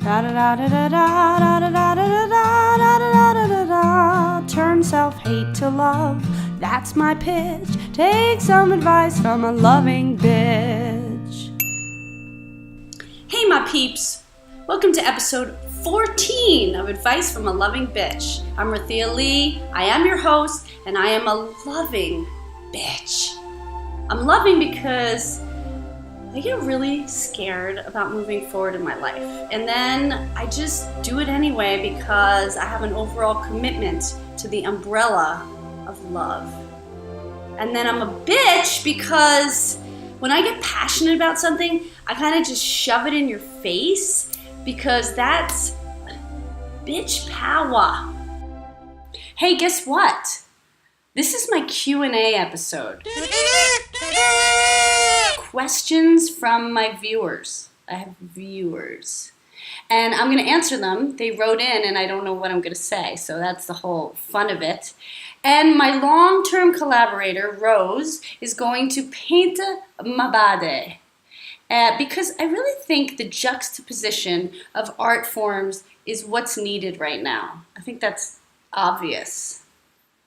Turn self-hate to love. That's my pitch. Take some advice from a loving bitch. Hey, my peeps. Welcome to episode 14 of Advice from a Loving Bitch. I'm Rythea Lee. I am your host, and I am a loving bitch. I'm loving because I get really scared about moving forward in my life. And then I just do it anyway because I have an overall commitment to the umbrella of love. And then I'm a bitch because when I get passionate about something, I kind of just shove it in your face because that's bitch power. Hey, guess what? This is my Q&A episode. Questions from my viewers. I have viewers. And I'm going to answer them. They wrote in and I don't know what I'm going to say, so that's the whole fun of it. And my long-term collaborator, Rose, is going to paint my body. Because I really think the juxtaposition of art forms is what's needed right now. I think that's obvious.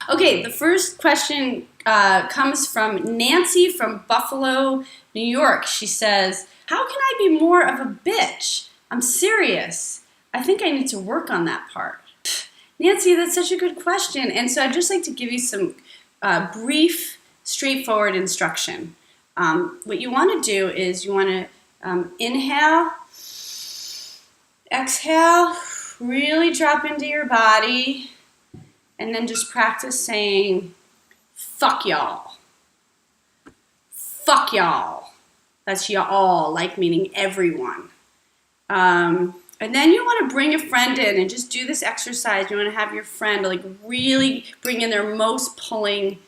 Okay, the first question comes from Nancy from Buffalo, New York. She says, how can I be more of a bitch? I'm serious. I think I need to work on that part. Nancy, that's such a good question. And so I'd just like to give you some brief, straightforward instruction. What you want to do is you want to inhale, exhale, really drop into your body, and then just practice saying, fuck y'all. Fuck y'all. That's y'all, like meaning everyone. And then you want to bring a friend in and just do this exercise. You want to have your friend like really bring in their most pulling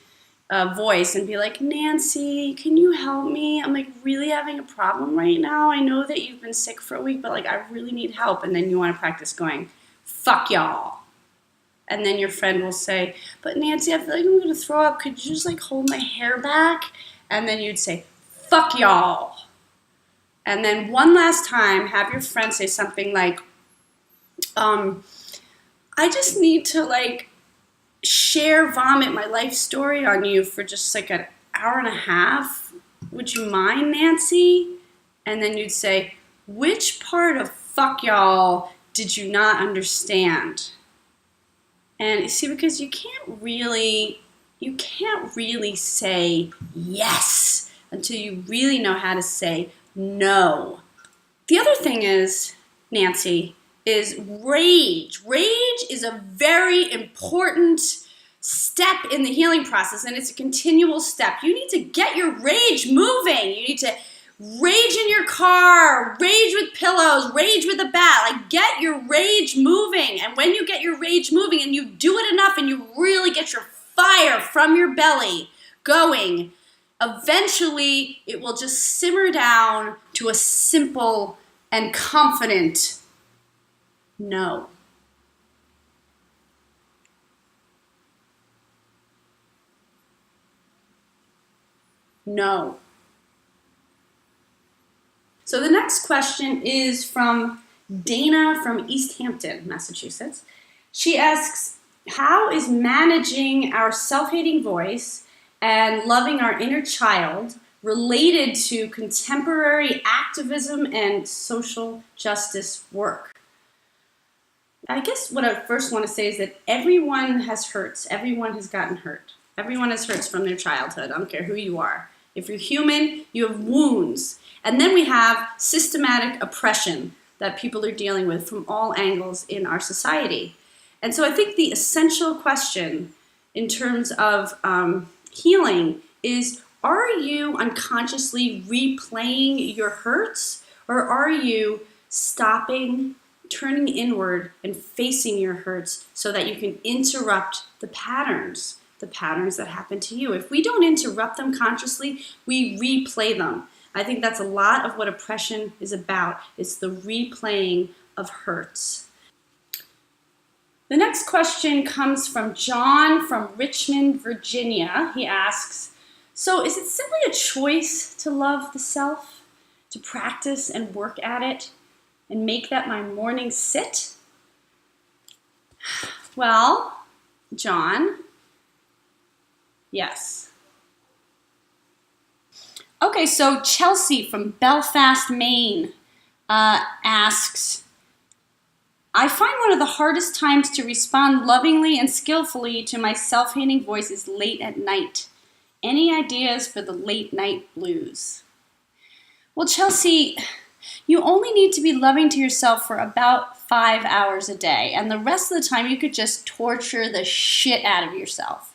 voice and be like, Nancy, can you help me? I'm like really having a problem right now. I know that you've been sick for a week, but like I really need help. And then you want to practice going, fuck y'all. And then your friend will say, but Nancy, I feel like I'm going to throw up. Could you just like hold my hair back? And then you'd say, fuck y'all. And then one last time, have your friend say something like, I just need to like vomit my life story on you for just like an hour and a half. Would you mind, Nancy? And then you'd say, which part of fuck y'all did you not understand? And you see, because you can't really say yes until you really know how to say no. The other thing is, Nancy, is rage. Rage is a very important step in the healing process, and it's a continual step. You need to get your rage moving. You need to rage in your car, rage with pillows, rage with a bat. Like, get your rage moving. And when you get your rage moving and you do it enough and you really get your fire from your belly going, eventually it will just simmer down to a simple and confident no. No. So the next question is from Dana from East Hampton, Massachusetts. She asks, how is managing our self-hating voice and loving our inner child related to contemporary activism and social justice work? I guess what I first want to say is that everyone has hurts. Everyone has gotten hurt. Everyone has hurts from their childhood. I don't care who you are. If you're human, you have wounds. And then we have systematic oppression that people are dealing with from all angles in our society. And so I think the essential question in terms of healing is, are you unconsciously replaying your hurts, or are you stopping, turning inward, and facing your hurts so that you can interrupt the patterns that happen to you? If we don't interrupt them consciously, we replay them. I think that's a lot of what oppression is about. It's the replaying of hurts. The next question comes from John from Richmond, Virginia. He asks, so is it simply a choice to love the self, to practice and work at it? and make that my morning sit? Well, John, yes. Okay, so Chelsea from Belfast, Maine asks, I find one of the hardest times to respond lovingly and skillfully to my self-hating voice is late at night. Any ideas for the late night blues? Well, Chelsea, you only need to be loving to yourself for about 5 hours a day, and the rest of the time you could just torture the shit out of yourself.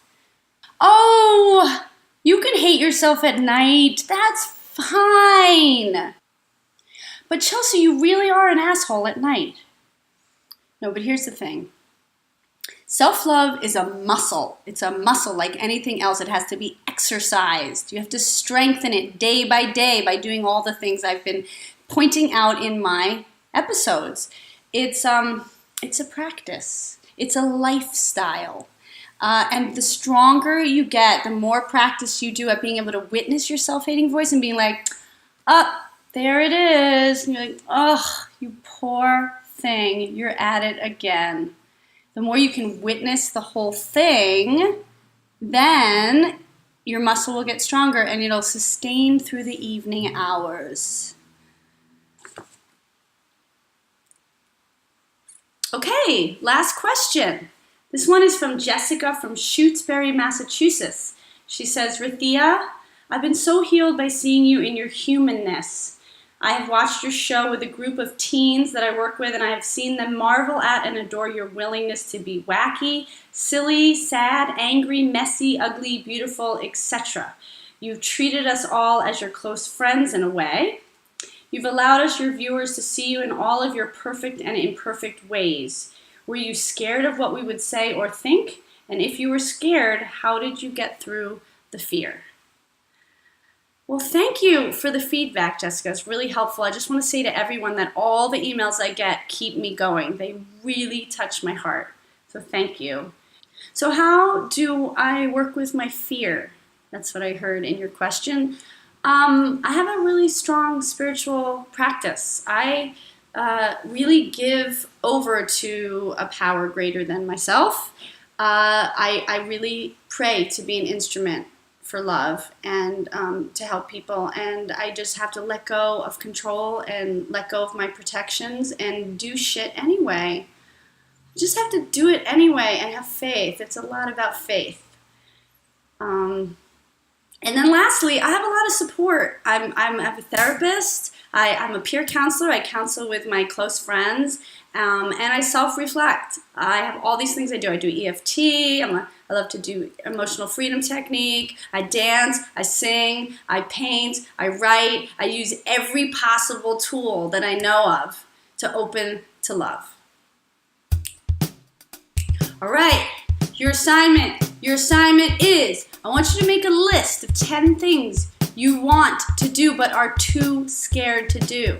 Oh, you can hate yourself at night. That's fine. But Chelsea, you really are an asshole at night. No, but here's the thing. Self-love is a muscle. It's a muscle like anything else. It has to be exercised. You have to strengthen it day by day by doing all the things I've been pointing out in my episodes. It's a practice. It's a lifestyle. And the stronger you get, the more practice you do at being able to witness your self-hating voice and being like, there it is. And you're like, ugh, you poor thing. You're at it again. The more you can witness the whole thing, then your muscle will get stronger and it'll sustain through the evening hours. Okay, last question. This one is from Jessica from Shutesbury, Massachusetts. She says, Rythea, I've been so healed by seeing you in your humanness. I have watched your show with a group of teens that I work with, and I have seen them marvel at and adore your willingness to be wacky, silly, sad, angry, messy, ugly, beautiful, etc. You've treated us all as your close friends in a way. You've allowed us, your viewers, to see you in all of your perfect and imperfect ways. Were you scared of what we would say or think? And if you were scared, how did you get through the fear? Well, thank you for the feedback, Jessica. It's really helpful. I just want to say to everyone that all the emails I get keep me going. They really touch my heart. So thank you. So how do I work with my fear? That's what I heard in your question. I have a really strong spiritual practice. I really give over to a power greater than myself. I really pray to be an instrument for love and to help people, and I just have to let go of control and let go of my protections and do shit anyway. I just have to do it anyway and have faith. It's a lot about faith. And then lastly, I have a lot of support. I'm a therapist. I'm a peer counselor. I counsel with my close friends, and I self-reflect. I have all these things I do. I do EFT. I love to do emotional freedom technique. I dance. I sing. I paint. I write. I use every possible tool that I know of to open to love. All right, your assignment is, I want you to make a list of 10 things you want to do but are too scared to do.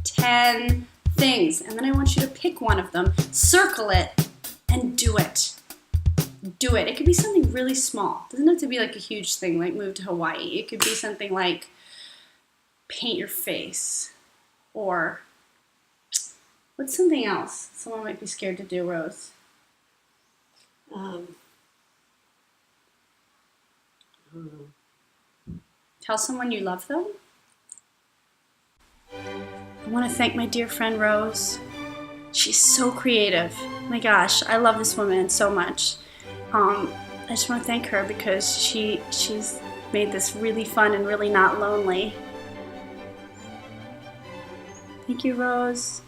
10 things. And then I want you to pick one of them, circle it, and do it. Do it. It could be something really small. It doesn't have to be like a huge thing like move to Hawaii. It could be something like paint your face. Or what's something else someone might be scared to do, Rose? Tell someone you love them. I want to thank my dear friend Rose. She's so creative. My gosh, I love this woman so much. I just want to thank her because she's made this really fun and really not lonely. Thank you, Rose.